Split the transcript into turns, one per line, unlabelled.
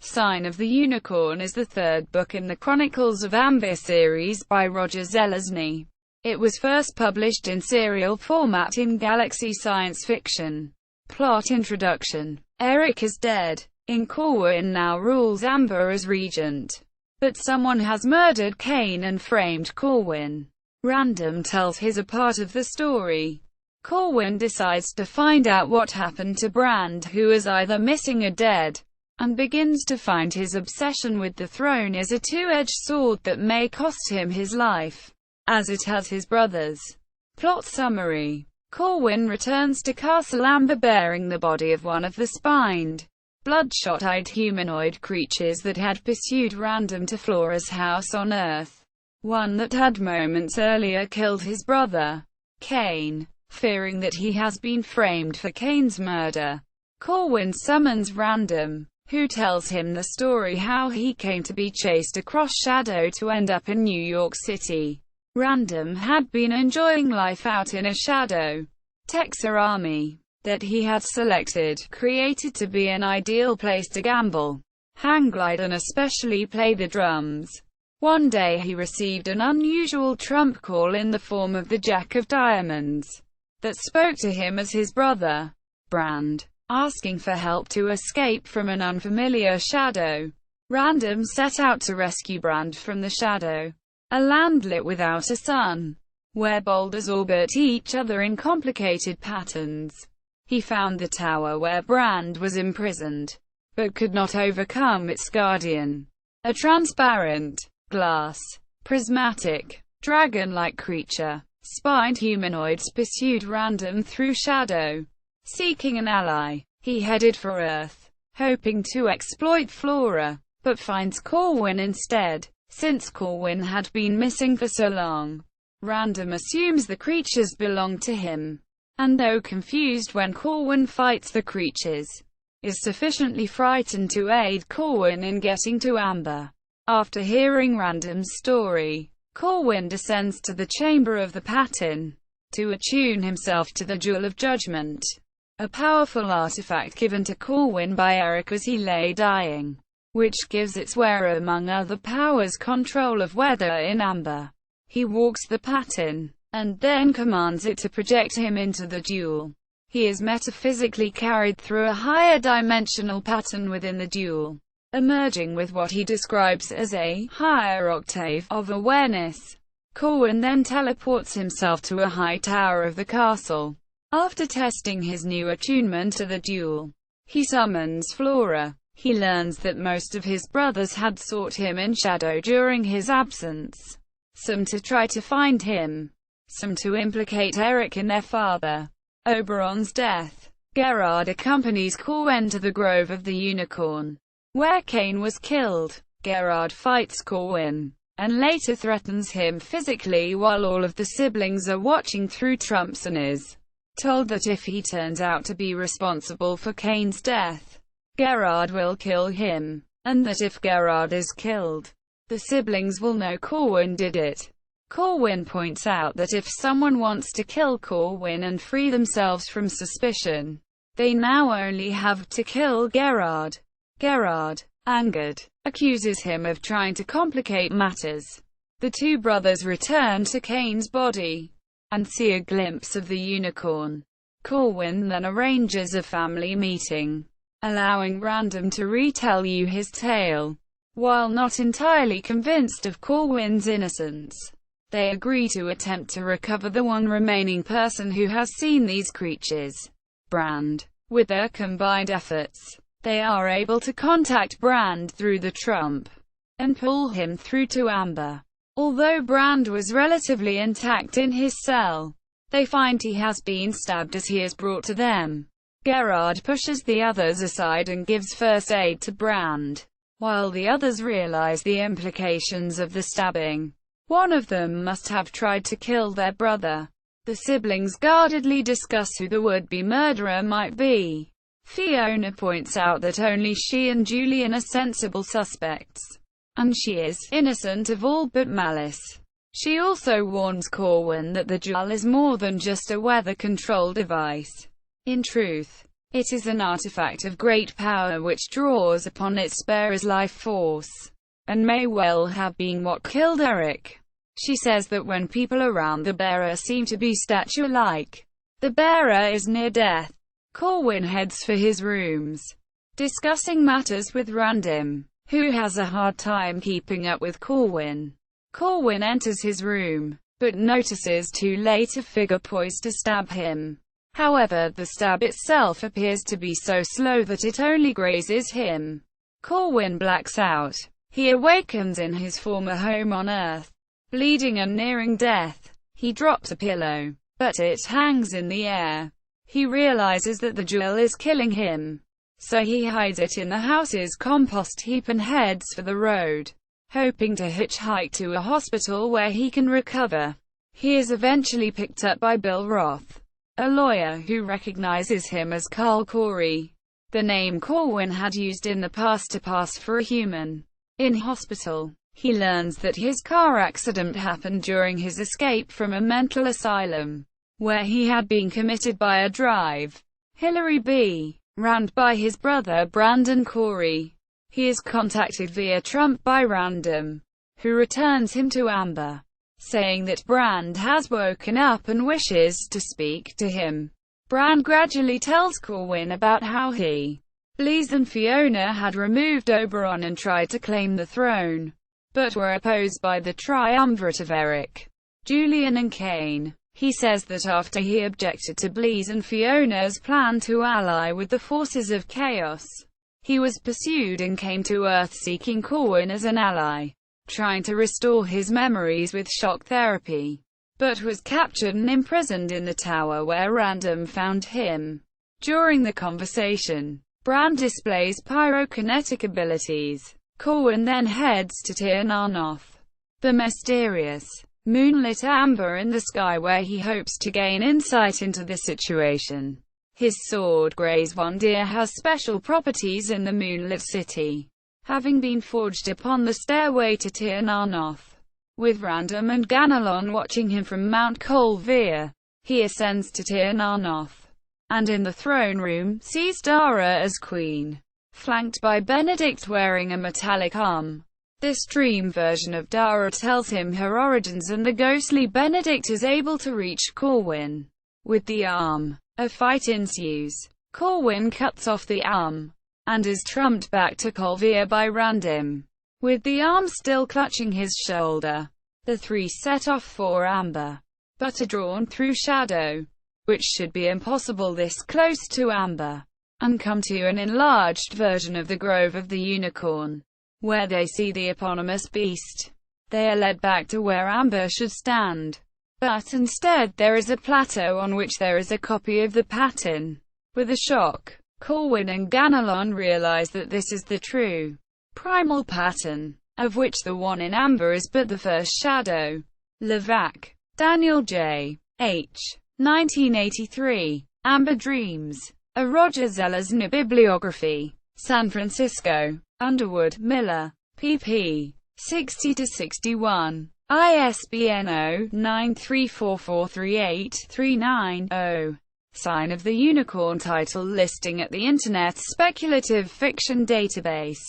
Sign of the Unicorn is the third book in the Chronicles of Amber series by Roger Zelazny. It was first published in serial format in Galaxy Science Fiction. Plot introduction. Eric is dead. Corwin now rules Amber as regent. But someone has murdered Kane and framed Corwin. Random tells his part of the story. Corwin decides to find out what happened to Brand, who is either missing or dead, and begins to find his obsession with the throne is a two-edged sword that may cost him his life, as it has his brother's. Plot summary. Corwin returns to Castle Amber bearing the body of one of the spined, bloodshot-eyed humanoid creatures that had pursued Random to Flora's house on Earth, one that had moments earlier killed his brother, Kane. Fearing that he has been framed for Kane's murder, Corwin summons Random, who tells him the story how he came to be chased across Shadow to end up in New York City. Random had been enjoying life out in a Shadow Texas army that he had selected, created to be an ideal place to gamble, hang glide and especially play the drums. One day he received an unusual trump call in the form of the Jack of Diamonds that spoke to him as his brother, Brand, asking for help to escape from an unfamiliar shadow. Random set out to rescue Brand from the shadow, a land lit without a sun, where boulders orbit each other in complicated patterns. He found the tower where Brand was imprisoned, but could not overcome its guardian, a transparent, glass, prismatic, dragon-like creature. Spined humanoids pursued Random through Shadow, seeking an ally. He headed for Earth, hoping to exploit Flora, but finds Corwin instead. Since Corwin had been missing for so long, Random assumes the creatures belong to him, and though confused when Corwin fights the creatures, is sufficiently frightened to aid Corwin in getting to Amber. After hearing Random's story, Corwin descends to the Chamber of the Pattern to attune himself to the Jewel of Judgment, a powerful artifact given to Corwin by Eric as he lay dying, which gives its wearer, among other powers, control of weather in Amber. He walks the pattern, and then commands it to project him into the jewel. He is metaphysically carried through a higher dimensional pattern within the jewel, emerging with what he describes as a higher octave of awareness. Corwin then teleports himself to a high tower of the castle. After testing his new attunement to the jewel, he summons Flora. He learns that most of his brothers had sought him in shadow during his absence, some to try to find him, some to implicate Eric in their father, Oberon's death. Gerard accompanies Corwin to the Grove of the Unicorn, where Kane was killed. Gerard fights Corwin, and later threatens him physically while all of the siblings are watching through trumps and is told that if he turns out to be responsible for Kane's death, Gerard will kill him, and that if Gerard is killed, the siblings will know Corwin did it. Corwin points out that if someone wants to kill Corwin and free themselves from suspicion, they now only have to kill Gerard. Gerard, angered, accuses him of trying to complicate matters. The two brothers return to Kane's body, and see a glimpse of the unicorn. Corwin then arranges a family meeting, allowing Random to retell you his tale. While not entirely convinced of Corwin's innocence, they agree to attempt to recover the one remaining person who has seen these creatures, Brand. With their combined efforts, they are able to contact Brand through the trump, and pull him through to Amber. Although Brand was relatively intact in his cell, they find he has been stabbed as he is brought to them. Gerard pushes the others aside and gives first aid to Brand, while the others realize the implications of the stabbing. One of them must have tried to kill their brother. The siblings guardedly discuss who the would-be murderer might be. Fiona points out that only she and Julian are sensible suspects, and she is innocent of all but malice. She also warns Corwin that the jewel is more than just a weather control device. In truth, It is an artifact of great power which draws upon its bearer's life force, and may well have been what killed Eric. She says that when people around the bearer seem to be statue-like, the bearer is near death. Corwin heads for his rooms, discussing matters with Random, who has a hard time keeping up with Corwin. Corwin enters his room, but notices too late a figure poised to stab him. However, the stab itself appears to be so slow that it only grazes him. Corwin blacks out. He awakens in his former home on Earth, bleeding and nearing death. He drops a pillow, but it hangs in the air. He realizes that the jewel is killing him, so he hides it in the house's compost heap and heads for the road, hoping to hitchhike to a hospital where he can recover. He is eventually picked up by Bill Roth, a lawyer who recognizes him as Carl Corey, the name Corwin had used in the past to pass for a human. In hospital, he learns that his car accident happened during his escape from a mental asylum, where he had been committed by a drive, Hillary B. Rand by his brother Brandon Corey. He is contacted via Trump by Random, who returns him to Amber, saying that Brand has woken up and wishes to speak to him. Brand gradually tells Corwin about how he, Bleez and Fiona had removed Oberon and tried to claim the throne, but were opposed by the triumvirate of Eric, Julian and Kane. He says that after he objected to Bleez and Fiona's plan to ally with the forces of chaos, he was pursued and came to Earth seeking Corwin as an ally, trying to restore his memories with shock therapy, but was captured and imprisoned in the tower where Random found him. During the conversation, Brand displays pyrokinetic abilities. Corwin then heads to Tir Narnoth, the mysterious, moonlit amber in the sky, where he hopes to gain insight into the situation. His sword Grey's Vondir has special properties in the moonlit city, having been forged upon the stairway to Tir Narnoth. With Random and Ganelon watching him from Mount Colvere, he ascends to Tir Narnoth, and in the throne room, sees Dara as queen, flanked by Benedict wearing a metallic arm. This dream version of Dara tells him her origins, and the ghostly Benedict is able to reach Corwin with the arm. A fight ensues. Corwin cuts off the arm, and is trumped back to Colvere by Random, with the arm still clutching his shoulder. The three set off for Amber, but are drawn through shadow, which should be impossible this close to Amber, and come to an enlarged version of the Grove of the Unicorn, where they see the eponymous beast. They are led back to where Amber should stand, but instead there is a plateau on which there is a copy of the pattern. With a shock, Corwin and Ganelon realize that this is the true, primal pattern, of which the one in Amber is but the first shadow. Levac, Daniel J. H. 1983. Amber Dreams. A Roger Zelazny bibliography. San Francisco. Underwood, Miller. pp. 60-61. ISBN 0-934438-39-0. Sign of the Unicorn title listing at the Internet Speculative Fiction Database.